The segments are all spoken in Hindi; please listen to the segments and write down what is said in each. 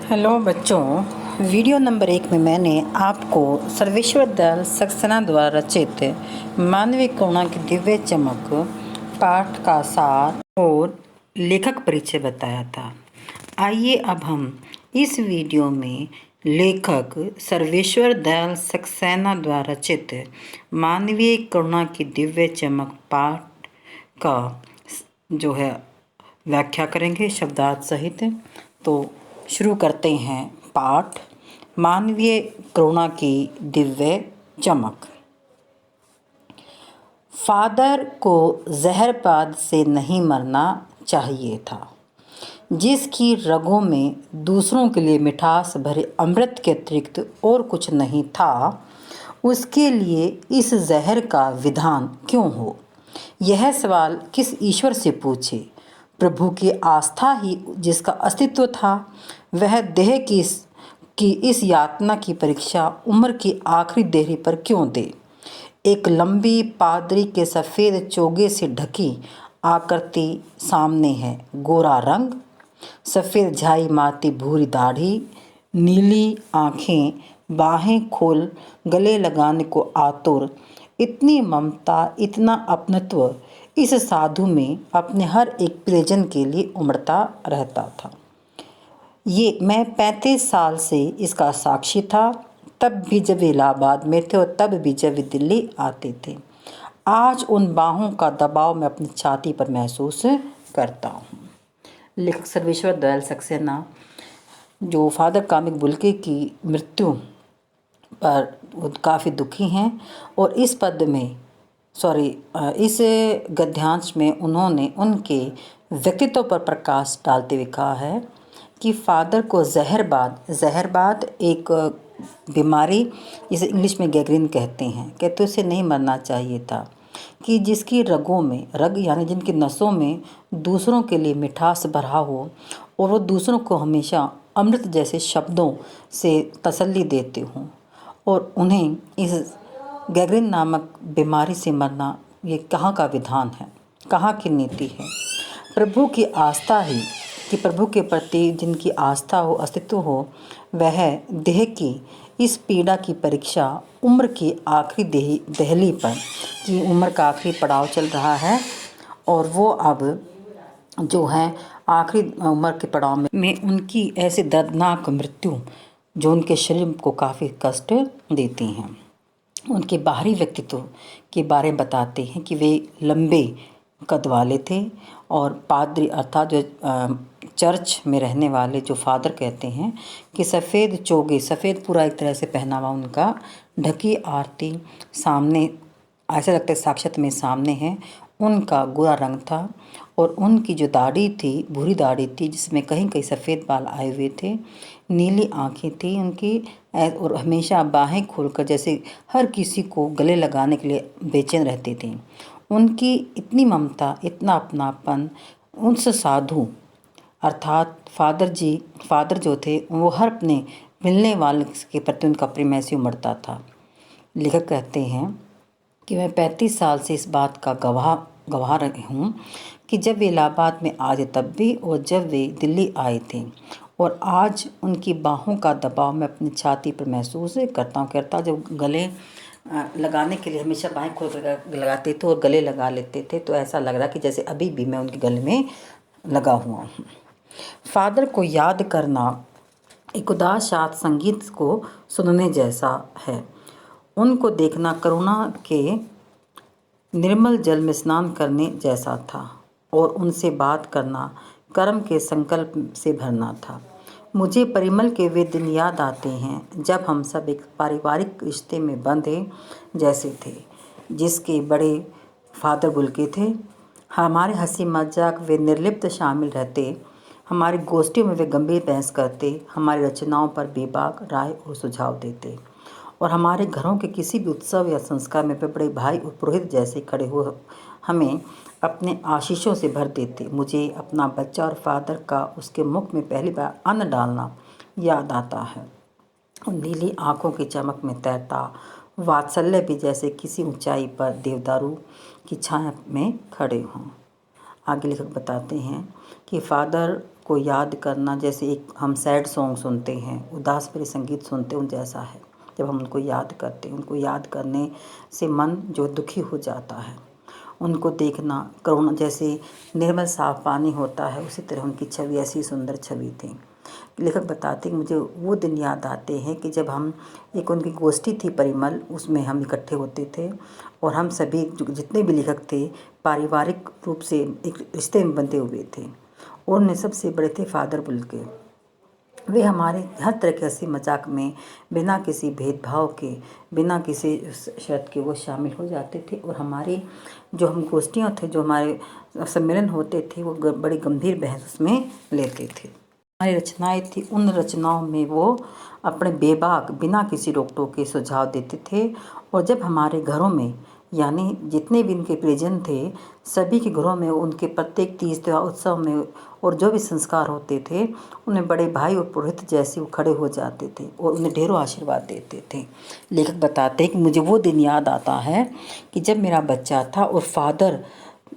हेलो बच्चों, वीडियो नंबर 1 में मैंने आपको सर्वेश्वर दयाल सक्सेना द्वारा रचित मानवीय करुणा की दिव्य चमक पाठ का सार और लेखक परिचय बताया था। आइए अब हम इस वीडियो में लेखक सर्वेश्वर दयाल सक्सेना द्वारा रचित मानवीय करुणा की दिव्य चमक पाठ का जो है व्याख्या करेंगे शब्दार्थ सहित। तो शुरू करते हैं पाठ मानवीय करुणा की दिव्य चमक। फादर को जहरपाद से नहीं मरना चाहिए था। जिसकी रगों में दूसरों के लिए मिठास भरे अमृत के अतिरिक्त और कुछ नहीं था, उसके लिए इस जहर का विधान क्यों हो? यह सवाल किस ईश्वर से पूछे? प्रभु की आस्था ही जिसका अस्तित्व था, वह देह की इस यातना की परीक्षा उम्र की आखिरी देहरी पर क्यों दे? एक लंबी पादरी के सफ़ेद चोगे से ढकी आकृति सामने है। गोरा रंग, सफ़ेद झाई मारती भूरी दाढ़ी, नीली आँखें, बाहें खोल गले लगाने को आतुर, इतनी ममता, इतना अपनत्व इस साधु में अपने हर एक प्रियजन के लिए उमड़ता रहता था। ये मैं 35 साल से इसका साक्षी था, तब भी जब वे इलाहाबाद में थे और तब भी जब वे दिल्ली आते थे। आज उन बाहों का दबाव मैं अपनी छाती पर महसूस करता हूँ। लेखक सर्वेश्वर दयाल सक्सेना जो फादर कामिक बुल्के की मृत्यु पर काफ़ी दुखी हैं और इस पद में इस गद्यांश में उन्होंने उनके व्यक्तित्व पर प्रकाश डालते हुए कहा है कि फादर को जहरबाद एक बीमारी, जिसे इंग्लिश में गैंग्रीन कहते हैं, कहते उसे नहीं मरना चाहिए था। कि जिसकी रगों में, रग यानी जिनकी नसों में दूसरों के लिए मिठास भरा हो और वो दूसरों को हमेशा अमृत जैसे शब्दों से तसल्ली देते हों, और उन्हें इस गैंग्रीन नामक बीमारी से मरना, ये कहाँ का विधान है, कहाँ की नीति है? प्रभु की आस्था ही कि प्रभु के प्रति जिनकी आस्था हो, अस्तित्व हो, वह देह की इस पीड़ा की परीक्षा उम्र की आखिरी दहली पर, कि उम्र का आखिरी पड़ाव चल रहा है और वो अब जो है आखिरी उम्र के पड़ाव में उनकी ऐसी दर्दनाक मृत्यु जो उनके शरीर को काफ़ी कष्ट देती हैं। उनके बाहरी व्यक्तित्व के बारे में बताते हैं कि वे लंबे कद वाले थे और पादरी अर्थात जो चर्च में रहने वाले जो फादर कहते हैं कि सफ़ेद चोगे, सफ़ेद पूरा एक तरह से पहनावा उनका, ढकी आरती सामने, ऐसा लगता है साक्षात में सामने है। उनका गोरा रंग था और उनकी जो दाढ़ी थी, भूरी दाढ़ी थी जिसमें कहीं कहीं सफ़ेद बाल आए हुए थे, नीली आँखें थी उनकी, और हमेशा बाहें खोलकर जैसे हर किसी को गले लगाने के लिए बेचैन रहती थी। उनकी इतनी ममता, इतना अपनापन उस साधु अर्थात फादर जो थे, वो हर अपने मिलने वाले के प्रति उनका प्रेम ऐसे उमड़ता था। लेखक कहते हैं कि मैं 35 साल से इस बात का गवाह रही हूँ कि जब वे इलाहाबाद में आए तब भी, और जब वे दिल्ली आए थे, और आज उनकी बाहों का दबाव मैं अपनी छाती पर महसूस करता जब गले लगाने के लिए हमेशा बाहें खोल कर लगाते थे और गले लगा लेते थे, तो ऐसा लग रहा कि जैसे अभी भी मैं उनके गले में लगा हुआ हूँ। फादर को याद करना एक उदास शांत संगीत को सुनने जैसा है। उनको देखना करुणा के निर्मल जल में स्नान करने जैसा था और उनसे बात करना कर्म के संकल्प से भरना था। मुझे परिमल के वे दिन याद आते हैं जब हम सब एक पारिवारिक रिश्ते में बंधे जैसे थे, जिसके बड़े फादर बुल्के थे। हमारे हंसी मजाक वे निर्लिप्त शामिल रहते, हमारी गोष्ठियों में वे गंभीर बहस करते, हमारी रचनाओं पर बेबाक राय और सुझाव देते, और हमारे घरों के किसी भी उत्सव या संस्कार में वे बड़े भाई और पुरोहित जैसे खड़े हुए हमें अपने आशीषों से भर देते। मुझे अपना बच्चा और फादर का उसके मुख में पहली बार अन्न डालना याद आता है। नीली आँखों की चमक में तैरता वात्सल्य भी जैसे किसी ऊंचाई पर देवदारू की छाया में खड़े हों। आगे लेखक बताते हैं कि फादर को याद करना जैसे एक हम सैड सॉन्ग सुनते हैं, उदास भरे संगीत सुनते हैं, उन जैसा है। जब हम उनको याद करते हैं, उनको याद करने से मन जो दुखी हो जाता है। उनको देखना करुणा जैसे निर्मल साफ पानी होता है, उसी तरह उनकी छवि ऐसी सुंदर छवि थी। लेखक बताते कि मुझे वो दिन याद आते हैं कि जब हम एक उनकी गोष्ठी थी परिमल, उसमें हम इकट्ठे होते थे और हम सभी जितने भी लेखक थे पारिवारिक रूप से एक रिश्ते में बंधे हुए थे। और उनमें सबसे बड़े थे फादर बुल्के। वे हमारे हर तरह के हंसी मजाक में बिना किसी भेदभाव के, बिना किसी शर्त के वो शामिल हो जाते थे। और हमारी जो हम गोष्ठियाँ थे, जो हमारे सम्मेलन होते थे, वो बड़ी गंभीर बहस उसमें लेते थे। हमारी रचनाएं थी, उन रचनाओं में वो अपने बेबाक बिना किसी रोक टोक के सुझाव देते थे। और जब हमारे घरों में यानी जितने भी इनके परिजन थे, सभी के घरों में उनके प्रत्येक तीज त्योहार उत्सव में और जो भी संस्कार होते थे, उन्हें बड़े भाई और पुरोहित जैसे वो खड़े हो जाते थे और उन्हें ढेरों आशीर्वाद देते थे। लेखक बताते हैं कि मुझे वो दिन याद आता है कि जब मेरा बच्चा था और फादर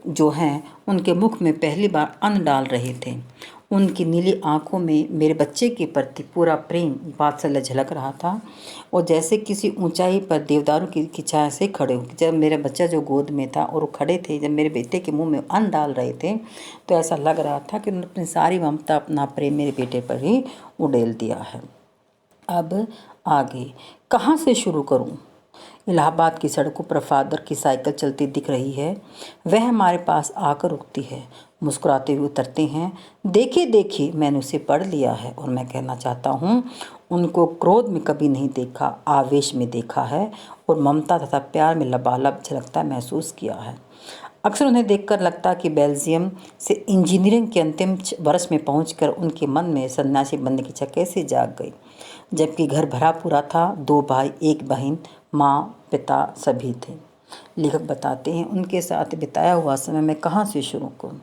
जो हैं उनके मुख में पहली बार अन्न डाल रहे थे। उनकी नीली आंखों में मेरे बच्चे के प्रति पूरा प्रेम वात्सल्य झलक रहा था। और जैसे किसी ऊंचाई पर देवदारों की छाया से खड़े हो, जब मेरा बच्चा जो गोद में था और वो खड़े थे, जब मेरे बेटे के मुंह में अन्न डाल रहे थे, तो ऐसा लग रहा था कि उन्होंने अपनी सारी ममता, अपना प्रेम मेरे बेटे पर ही उड़ेल दिया है। अब आगे कहाँ से शुरू करूं? इलाहाबाद की सड़कों पर फादर की साइकिल चलती दिख रही है। वह हमारे पास आकर रुकती है, मुस्कुराते हुए उतरते हैं। देखिए देखिए, मैंने उसे पढ़ लिया है और मैं कहना चाहता हूँ, उनको क्रोध में कभी नहीं देखा, आवेश में देखा है और ममता तथा प्यार में लबालब झलकता महसूस किया है। अक्सर उन्हें देखकर लगता कि बेल्जियम से इंजीनियरिंग के अंतिम वर्ष में पहुंचकर उनके मन में सन्यासी बनने की इच्छा कैसे जाग गई। जबकि घर भरा पूरा था, 2 भाई 1 बहन, माँ पिता सभी थे। लेखक बताते हैं उनके साथ बिताया हुआ समय मैं कहाँ से शुरू करूँ।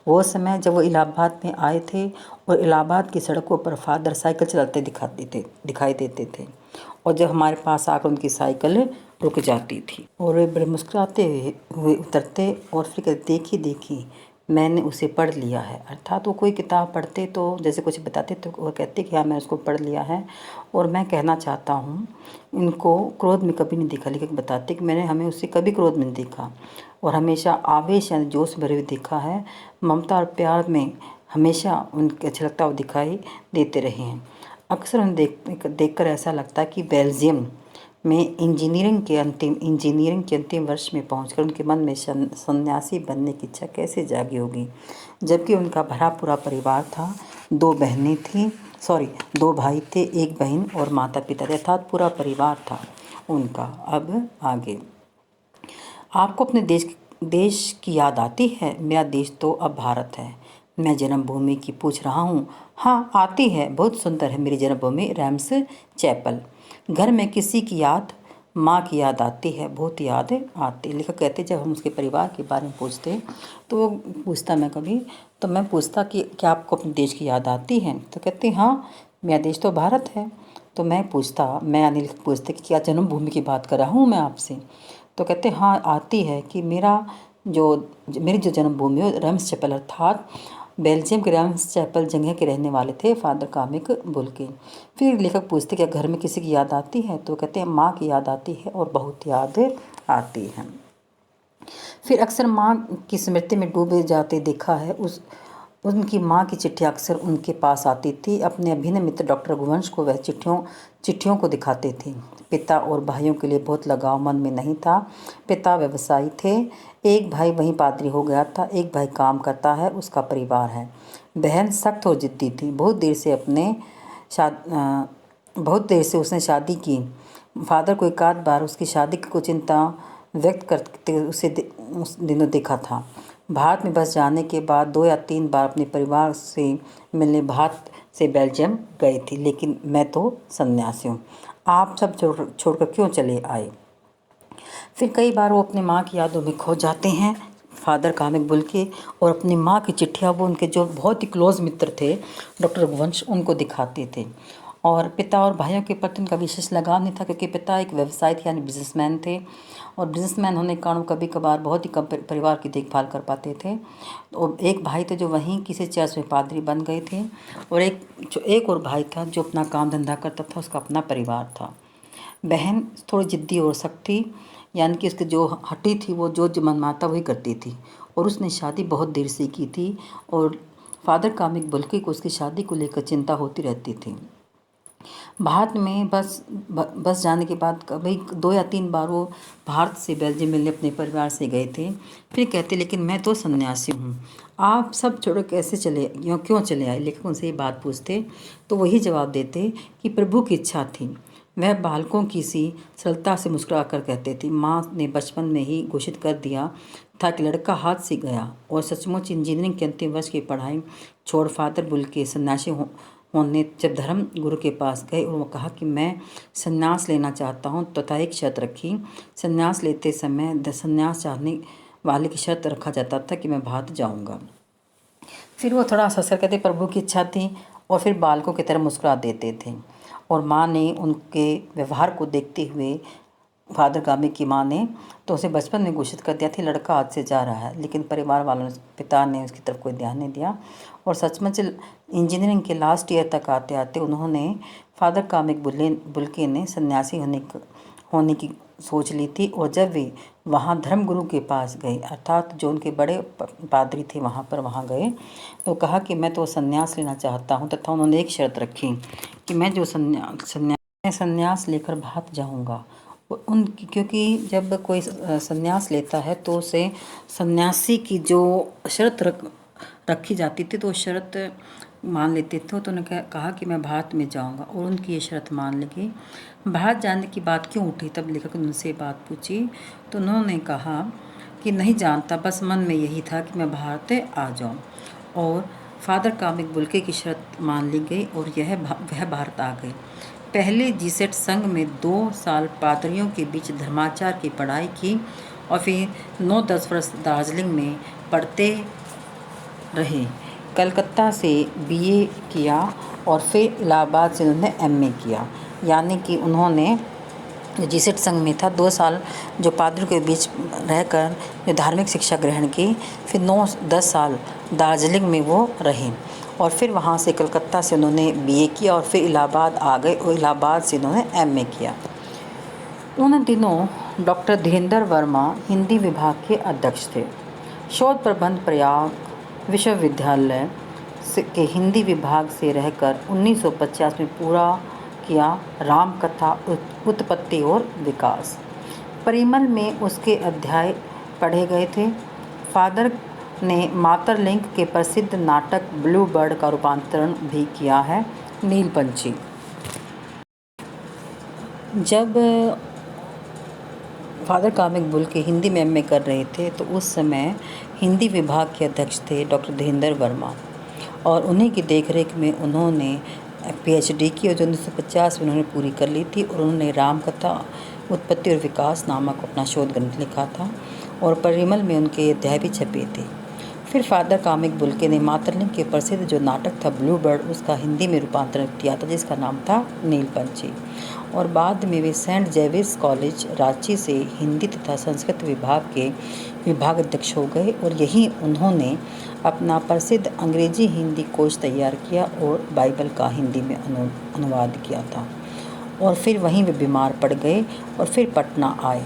वो समय जब वो इलाहाबाद में आए थे और इलाहाबाद की सड़कों पर फादर साइकिल चलाते दिखाई देते थे और जब हमारे पास आकर उनकी साइकिल रुक जाती थी और वे बड़े मुस्कुराते हुए उतरते और फिर कहते, देखी देखी मैंने उसे पढ़ लिया है। अर्थात वो कोई किताब पढ़ते तो जैसे कुछ बताते तो वो कहते कि हाँ मैं उसको पढ़ लिया है। और मैं कहना चाहता हूँ, इनको क्रोध में कभी नहीं देखा। लेकिन बताते कि मैंने हमें उससे कभी क्रोध में नहीं देखा और हमेशा आवेश यानी जोश भरे हुए देखा है। ममता और प्यार में हमेशा उनके झलकता हुआ दिखाई देते रहे हैं। अक्सर उन्हें देखकर ऐसा लगता है कि बेल्जियम में इंजीनियरिंग के अंतिम वर्ष में पहुंचकर उनके मन में सन्यासी बनने की इच्छा कैसे जागी होगी। जबकि उनका भरा पूरा परिवार था, 2 भाई थे, 1 बहन और माता पिता, अर्थात पूरा परिवार था उनका। अब आगे आपको अपने देश की याद आती है? मेरा देश तो अब भारत है। मैं जन्मभूमि की पूछ रहा हूँ। हाँ आती है, बहुत सुंदर है मेरी जन्मभूमि, रैम्स चैपल। घर में किसी की याद, माँ की याद आती है, बहुत याद आती। लेखक कहते जब हम उसके परिवार के बारे में पूछते तो वो पूछता मैं पूछता कि क्या आपको अपने देश की याद आती है? तो कहते हाँ मेरा देश तो भारत है। तो मैं पूछते कि क्या जन्मभूमि की बात कर रहा हूँ मैं आपसे? तो कहते हाँ आती है कि मेरी जो जन्मभूमि है रैम्स चैपल, अर्थात बेल्जियम के रैम्स चैपल जगह के रहने वाले थे फादर कामिक बुल्के। फिर लेखक पूछते क्या घर में किसी की याद आती है? तो कहते हैं माँ की याद आती है और बहुत याद आती है। फिर अक्सर माँ की स्मृति में डूबे जाते देखा है। उनकी माँ की चिट्ठियाँ अक्सर उनके पास आती थी। अपने अभिनय मित्र डॉक्टर रघुवंश को वह चिट्ठियों को दिखाते थे। पिता और भाइयों के लिए बहुत लगाव मन में नहीं था। पिता व्यवसायी थे, 1 भाई वहीं पादरी हो गया था, 1 भाई काम करता है, उसका परिवार है। बहन सख्त और जिद्दी थी। बहुत देर से उसने शादी की। फादर को 1 आध बार उसकी शादी की चिंता व्यक्त करते उसे उस दिनों देखा था। भारत में बस जाने के बाद 2 या 3 बार अपने परिवार से मिलने भारत से बेल्जियम गई थी। लेकिन मैं तो सन्यासी हूँ, आप सब छोड़कर क्यों चले आए? फिर कई बार वो अपनी माँ की यादों में खो जाते हैं फादर कामिक बुल्के और अपनी माँ की चिट्ठियाँ वो उनके जो बहुत ही क्लोज मित्र थे डॉक्टर रघुवंश उनको दिखाते थे। और पिता और भाइयों के प्रति उनका विशेष लगाव नहीं था, क्योंकि पिता एक व्यवसाय थे यानी बिजनेसमैन थे, और बिजनेसमैन होने के कारण कभी कभार बहुत ही कम परिवार की देखभाल कर पाते थे। तो एक भाई थे जो वहीं किसी चर्च में पादरी बन गए थे, और एक और भाई था जो अपना काम धंधा करता था, उसका अपना परिवार था। बहन थोड़ी ज़िद्दी और सख्त थी, यानी कि उसकी जो हटी थी वो जो मनमाता वही करती थी, और उसने शादी बहुत देर से की थी, और फादर कामिक बुल्के को उसकी शादी को लेकर चिंता होती रहती थी। भारत में बस जाने के बाद कभी 2 या 3 बार वो भारत से बेल्जियम मिलने अपने परिवार से गए थे। फिर कहते, लेकिन मैं तो सन्यासी हूँ, आप सब छोड़ो कैसे चले, क्यों चले आए? लेखक उनसे ये बात पूछते तो वही जवाब देते कि प्रभु की इच्छा थी। वह बालकों की सी सरलता से मुस्कुरा कर कहते थे, माँ ने बचपन में ही घोषित कर दिया था कि लड़का हाथ से गया, और सचमुच इंजीनियरिंग के अंतिम वर्ष की पढ़ाई छोड़ फादर बुल्के सन्यासी होने जब धर्म गुरु के पास गए और वो कहा कि मैं संन्यास लेना चाहता हूँ, तथा एक शर्त रखी। संन्यास लेते समय संन्यास चाहने वाले की शर्त रखा जाता था कि मैं भारत जाऊँगा। फिर वो थोड़ा हंसकर कहते प्रभु की इच्छा थी, और फिर बालकों की तरह मुस्कुरा देते थे। और माँ ने उनके व्यवहार को देखते हुए, फादर कामिक की माँ ने तो उसे बचपन में घोषित कर दिया था लड़का हाथ से जा रहा है, लेकिन परिवार वालों ने, पिता ने उसकी तरफ कोई ध्यान नहीं दिया। और सचमुच इंजीनियरिंग के लास्ट ईयर तक आते आते उन्होंने फादर कामिक बुल्के ने सन्यासी होने की सोच ली थी। और जब वे वहाँ धर्मगुरु के पास गए, अर्थात जो उनके बड़े पादरी थे वहाँ गए, तो कहा कि मैं तो संन्यास लेना चाहता हूँ, तथा उन्होंने एक शर्त रखी कि मैं जो संन्यास लेकर भारत जाऊँगा। क्योंकि जब कोई संन्यास लेता है तो उसे सन्यासी की जो शर्त रखी जाती थी तो शर्त मान लेते थे। तो उन्होंने कहा कि मैं भारत में जाऊंगा, और उनकी ये शर्त मान लगी। भारत जाने की बात क्यों उठी, तब लेखक ने उनसे बात पूछी तो उन्होंने कहा कि नहीं जानता, बस मन में यही था कि मैं भारत आ जाऊं। और फादर कामिक बुल्के की शर्त मान ली गई, और वह भारत आ गए। पहले जीसेट संघ में 2 साल पादरियों के बीच धर्माचार की पढ़ाई की, और फिर 9-10 वर्ष दार्जिलिंग में पढ़ते रहे। कलकत्ता से बीए किया, और फिर इलाहाबाद से उन्होंने एमए किया। यानी कि उन्होंने जीसेट संघ में था 2 साल जो पादरियों के बीच रहकर जो धार्मिक शिक्षा ग्रहण की, फिर 9-10 साल दार्जिलिंग में वो रहे, और फिर वहाँ से कलकत्ता से उन्होंने बीए किया, और फिर इलाहाबाद आ गए, और इलाहाबाद से उन्होंने एमए किया। उन दिनों डॉक्टर धीरेन्द्र वर्मा हिंदी विभाग के अध्यक्ष थे। शोध प्रबंध प्रयाग विश्वविद्यालय के हिंदी विभाग से रहकर 1950 में पूरा किया रामकथा उत्पत्ति और विकास। परिमल में उसके अध्याय पढ़े गए थे। फादर ने मातरलिंग के प्रसिद्ध नाटक ब्लू बर्ड का रूपांतरण भी किया है, नीलपंछी। जब फादर कामिक बुल्के हिंदी में एमए कर रहे थे तो उस समय हिंदी विभाग के अध्यक्ष थे डॉक्टर धीरेन्द्र वर्मा, और उन्हीं की देखरेख में उन्होंने पीएचडी की, और जो 1950 में उन्होंने पूरी कर ली थी। और उन्होंने रामकथा उत्पत्ति और विकास नामक अपना शोध ग्रंथ लिखा था, और परिमल में उनके अध्याय भी छपे थे। फिर फादर कामिक बुल्के ने मातरलिंग के प्रसिद्ध जो नाटक था ब्लू बर्ड, उसका हिंदी में रूपांतरण किया था, जिसका नाम था नीलपंछी। और बाद में वे सेंट जेवियर्स कॉलेज रांची से हिंदी तथा संस्कृत विभाग के विभागाध्यक्ष हो गए, और यहीं उन्होंने अपना प्रसिद्ध अंग्रेजी हिंदी कोश तैयार किया और बाइबल का हिंदी में अनुवाद किया था। और फिर वहीं वे बीमार पड़ गए, और फिर पटना आए,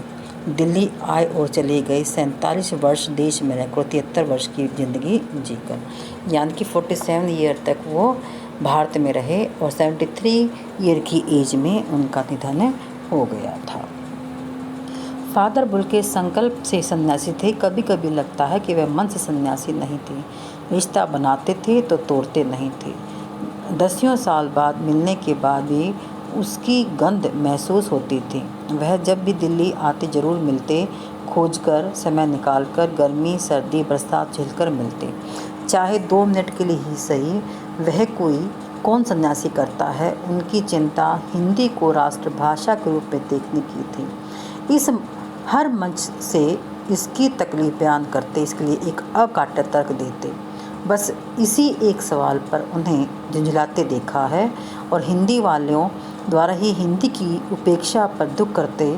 दिल्ली आए, और चले गए 47 वर्ष देश में रहकर 73 वर्ष की ज़िंदगी जीकर, यानी कि 47 ईयर तक वो भारत में रहे, और 73 ईयर की एज में उनका निधन हो गया था। फादर बुल्के संकल्प से सन्यासी थे। कभी कभी लगता है कि वे मन से सन्यासी नहीं थे, रिश्ता बनाते थे तो तोड़ते नहीं थे। 10 साल बाद मिलने के बाद भी उसकी गंध महसूस होती थी। वह जब भी दिल्ली आते जरूर मिलते, खोजकर समय निकालकर, गर्मी सर्दी बरसात झेलकर मिलते, चाहे 2 मिनट के लिए ही सही। वह कौन सन्यासी करता है, उनकी चिंता हिंदी को राष्ट्रभाषा के रूप में देखने की थी। इस हर मंच से इसकी तकलीफ बयान करते, इसके लिए एक अकाट्य तर्क देते। बस इसी एक सवाल पर उन्हें झुंझलाते देखा है और हिंदी वालों द्वारा ही हिंदी की उपेक्षा पर दुख करते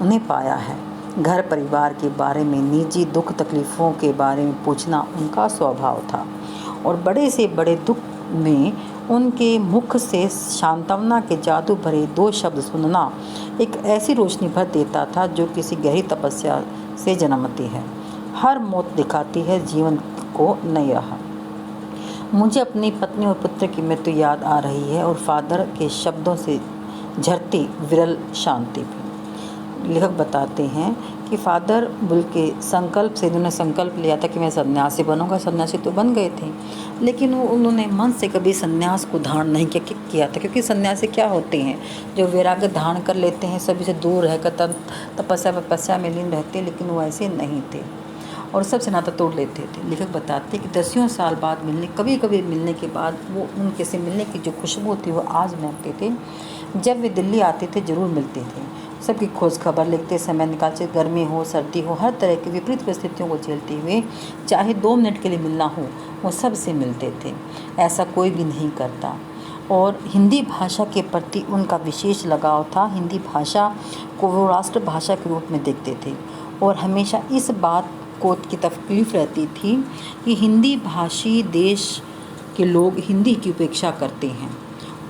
उन्हें पाया है। घर परिवार के बारे में, निजी दुख तकलीफ़ों के बारे में पूछना उनका स्वभाव था और बड़े से बड़े दुख में उनके मुख से सांत्वना के जादू भरे 2 शब्द सुनना एक ऐसी रोशनी भर देता था जो किसी गहरी तपस्या से जन्मती है। हर मौत दिखाती है जीवन को नहीं रहा। मुझे अपनी पत्नी और पुत्र की मृत्यु याद आ रही है और फादर के शब्दों से झरती विरल शांति भी। लेखक बताते हैं कि फादर बुल के संकल्प से इन्होंने संकल्प लिया था कि मैं सन्यासी बनूंगा। सन्यासी तो बन गए थे, लेकिन उन्होंने मन से कभी सन्यास को धारण नहीं किया था, क्योंकि सन्यासी क्या होते हैं, जो वैराग्य धारण कर लेते हैं, सभी से दूर रहकर तपस्या में लीन रहते हैं, लेकिन वो ऐसे नहीं थे और सबसे नाता तोड़ लेते थे। लेखक बताते हैं कि 10 साल बाद कभी कभी मिलने के बाद वो उनके से मिलने की जो खुशबू थी वो आज महकते थे। जब वे दिल्ली आते थे ज़रूर मिलते थे, सबकी खोज खबर लिखते समय निकालते, गर्मी हो सर्दी हो, हर तरह की विपरीत परिस्थितियों को झेलते हुए चाहे 2 मिनट के लिए मिलना हो वो सबसे मिलते थे। ऐसा कोई भी नहीं करता। और हिंदी भाषा के प्रति उनका विशेष लगाव था। हिंदी भाषा को वो राष्ट्रभाषा के रूप में देखते थे और हमेशा इस बात को की तकलीफ़ रहती थी कि हिंदी भाषी देश के लोग हिंदी की उपेक्षा करते हैं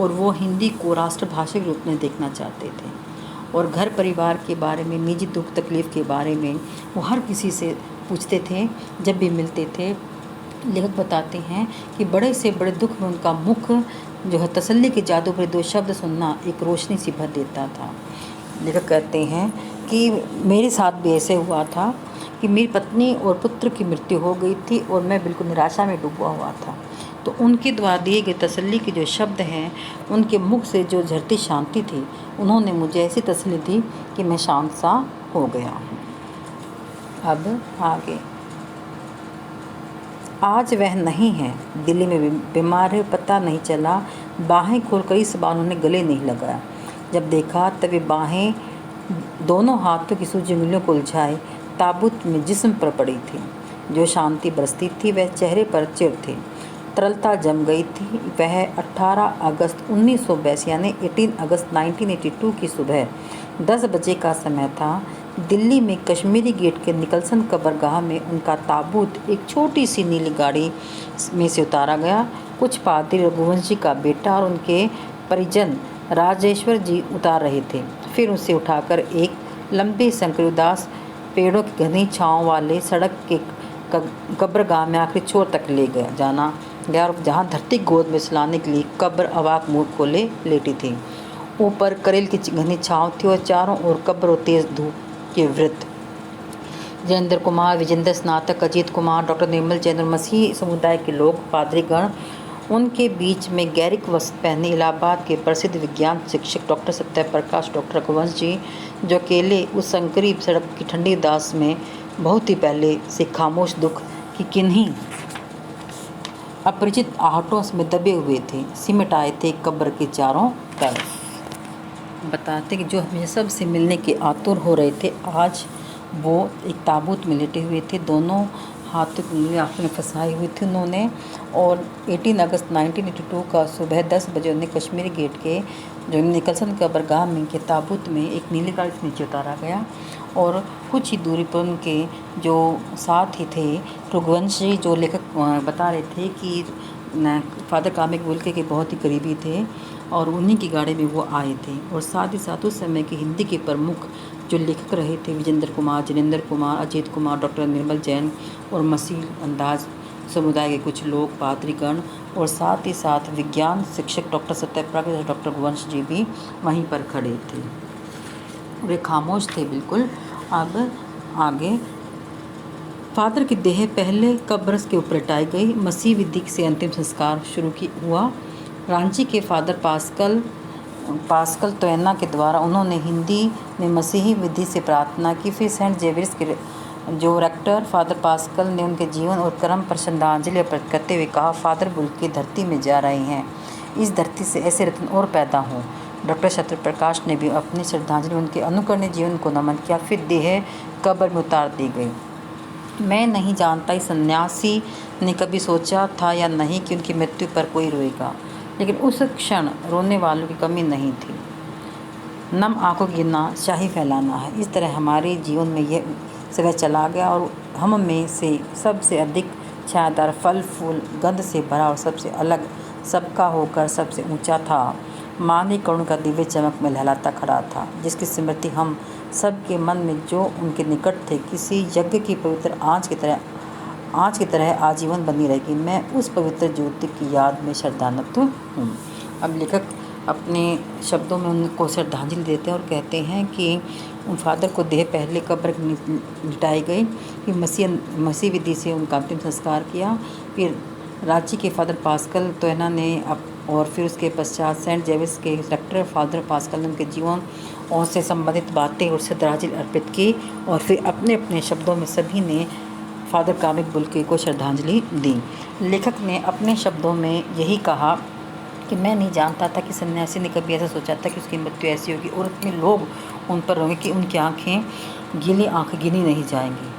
और वो हिंदी को राष्ट्रभाषा के रूप में देखना चाहते थे। और घर परिवार के बारे में, निजी दुख तकलीफ़ के बारे में वो हर किसी से पूछते थे जब भी मिलते थे। लेखक बताते हैं कि बड़े से बड़े दुख में उनका मुख जो है तसल्ली के जादू भरे 2 शब्द सुनना एक रोशनी सी भर देता था। लेखक कहते हैं कि मेरे साथ भी ऐसे हुआ था कि मेरी पत्नी और पुत्र की मृत्यु हो गई थी और मैं बिल्कुल निराशा में डूबा हुआ था। तो उनके द्वारा दिए गए तसल्ली के जो शब्द हैं, उनके मुख से जो झरती शांति थी, उन्होंने मुझे ऐसी तसल्ली दी कि मैं शांत सा हो गया हूँ। अब आगे। आज वह नहीं है, दिल्ली में बीमार है, पता नहीं चला। बाहें खोल कई बार उन्होंने गले नहीं लगाया। जब देखा तब वे बाहें दोनों हाथों की सूजी उंगलियों को उलझाए ताबूत में जिस्म पर पड़ी थी। जो शांति बरसती थी वह चेहरे पर चिर थी, तरलता जम गई थी। वह 18 अगस्त 1982 यानी 18 अगस्त 1982 की सुबह 10 बजे का समय था। दिल्ली में कश्मीरी गेट के निकलसन कब्रगाह में उनका ताबूत एक छोटी सी नीली गाड़ी में से उतारा गया। कुछ पादरी रघुवंश जी का बेटा और उनके परिजन राजेश्वर जी उतार रहे थे। फिर उसे उठाकर एक लंबे शंकरदास पेड़ों की घनी छाँव वाले सड़क के कब्रगाह में आखिरी छोर तक ले जाना गया और जहाँ धरती गोद में सुलाने के लिए कब्र अवाक मुँह खोले लेटी थी। ऊपर करेल की घनी छाँव थी और चारों ओर कब्र और तेज धूप के वृत्त। जयेंद्र कुमार, विजेंद्र स्नातक, अजीत कुमार, डॉक्टर निर्मल जैन और मसीही समुदाय के लोग, पादरीगण, उनके बीच में गैरिक वस्त्र पहने इलाहाबाद के प्रसिद्ध विज्ञान शिक्षक डॉक्टर सत्यप्रकाश, डॉक्टर रघुवंश जी, जो अकेले उस संकरी सड़क की ठंडी दास में बहुत ही पहले से खामोश दुख की किन्हीं अपरिचित आहटों में दबे हुए थे, सिमट आए थे कब्र के चारों तरफ। बताते कि जो हमेशा सबसे मिलने के आतुर हो रहे थे, आज वो एक ताबूत में लेटे हुए थे, दोनों हाथों की उंगलियां आँखों में फंसाई हुई थी उन्होंने। और 18 अगस्त 1982 का सुबह 10 बजे उन्हें कश्मीरी गेट के जो निकलसन कब्रगाह में के ताबूत में एक नीली गाड़ी से नीचे उतारा गया और कुछ ही दूरी पर उनके जो साथ ही थे रघुवंश जी, जो लेखक बता रहे थे कि फादर कामिक बुल्के के बहुत ही करीबी थे और उन्हीं की गाड़ी में वो आए थे। और साथ ही साथ उस समय के हिंदी के प्रमुख जो लेखक रहे थे विजेंद्र कुमार, जयेंद्र कुमार, अजीत कुमार, डॉक्टर निर्मल जैन और मसीह अंदाज समुदाय के कुछ लोग, पादरीगण और साथ ही साथ विज्ञान शिक्षक डॉक्टर सत्यप्रकाश और डॉक्टर रघुवंश जी भी वहीं पर खड़े थे। वे खामोश थे बिल्कुल। अब आगे। फादर की देह पहले कब्र के ऊपर लटाई गई। मसीह विधि से अंतिम संस्कार शुरू हुआ। रांची के फादर पास्कल तोयना के द्वारा उन्होंने हिंदी में मसीही विधि से प्रार्थना की। फिर सेंट जेवियर्स के जो रेक्टर फादर पास्कल ने उनके जीवन और कर्म पर श्रद्धांजलि अर्पित करते हुए कहा, फादर बुल्के धरती में जा रहे हैं, इस धरती से ऐसे रत्न और पैदा हों। डॉक्टर सत्यप्रकाश ने भी अपनी श्रद्धांजलि उनके अनुकरणीय जीवन को नमन किया। फिर देह कब्र में उतार दी गई। मैं नहीं जानता इस सन्यासी ने कभी सोचा था या नहीं कि उनकी मृत्यु पर कोई रोएगा, लेकिन उस क्षण रोने वालों की कमी नहीं थी। नम आंखों की गिनना शाही फैलाना है। इस तरह हमारे जीवन में यह समय चला गया और हम में से सबसे अधिक छायादार, फल फूल गंध से भरा और सबसे अलग सबका होकर सबसे ऊंचा था। मानवीय करुण का दिव्य चमक में लहलाता खड़ा था, जिसकी स्मृति हम सबके मन में जो उनके निकट थे किसी यज्ञ की पवित्र आँच की तरह आजीवन बनी रहेगी। मैं उस पवित्र ज्योति की याद में श्रद्धानत हूँ। अब लेखक अपने शब्दों में उनको श्रद्धांजलि देते हैं और कहते हैं कि उन फादर को देह पहले कब्र लिटाई गई, फिर मसीह विधि से उनका अंतिम संस्कार किया। फिर रांची के फादर पास्कल तोयना ने और फिर उसके पश्चात सेंट जेविस के रेक्टर फादर पास्कल ने उनके जीवन और से संबंधित बातें और श्रद्धांजलि अर्पित की। और फिर अपने अपने शब्दों में सभी ने फादर कामिक बुल्के को श्रद्धांजलि दी। लेखक ने अपने शब्दों में यही कहा कि मैं नहीं जानता था कि सन्यासी ने कभी ऐसा सोचा था कि उसकी मृत्यु ऐसी होगी और इतने लोग उन पर रोएंगे कि उनकी आंखें गिनी नहीं जाएंगी।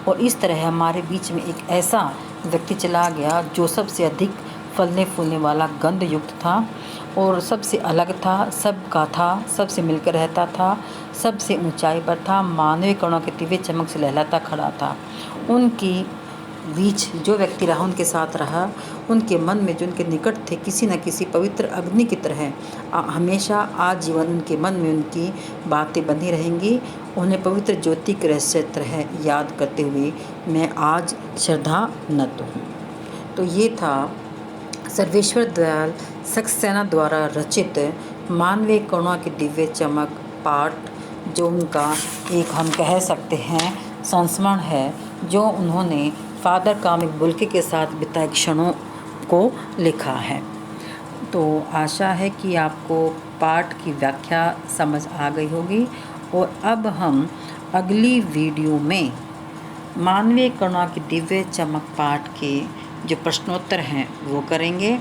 और इस तरह हमारे बीच में एक ऐसा व्यक्ति चला गया जो सबसे अधिक फलने फूलने वाला गंध युक्त था और सबसे अलग था, सबका था, सबसे मिलकर रहता था, सबसे ऊंचाई पर था, मानवीय कणों के दिव्य चमक से लहलाता खड़ा था। उनकी बीच जो व्यक्ति रहा, उनके साथ रहा, उनके मन में जो उनके निकट थे किसी न किसी पवित्र अग्नि की तरह हमेशा आजीवन उनके मन में उनकी बातें बंधी रहेंगी। उन्हें पवित्र ज्योति के रहस्य तरह याद करते हुए मैं आज श्रद्धानत हूँ। तो ये था सर्वेश्वर दयाल सक्सेना द्वारा रचित मानवीय करुणा की दिव्य चमक पाठ, जो उनका एक हम कह सकते हैं संस्मरण है, जो उन्होंने फादर कामिक बुल्के के साथ बिताए क्षणों को लिखा है। तो आशा है कि आपको पाठ की व्याख्या समझ आ गई होगी। और अब हम अगली वीडियो में मानवीय करुणा की दिव्य चमक पाठ के जो प्रश्नोत्तर हैं वो करेंगे।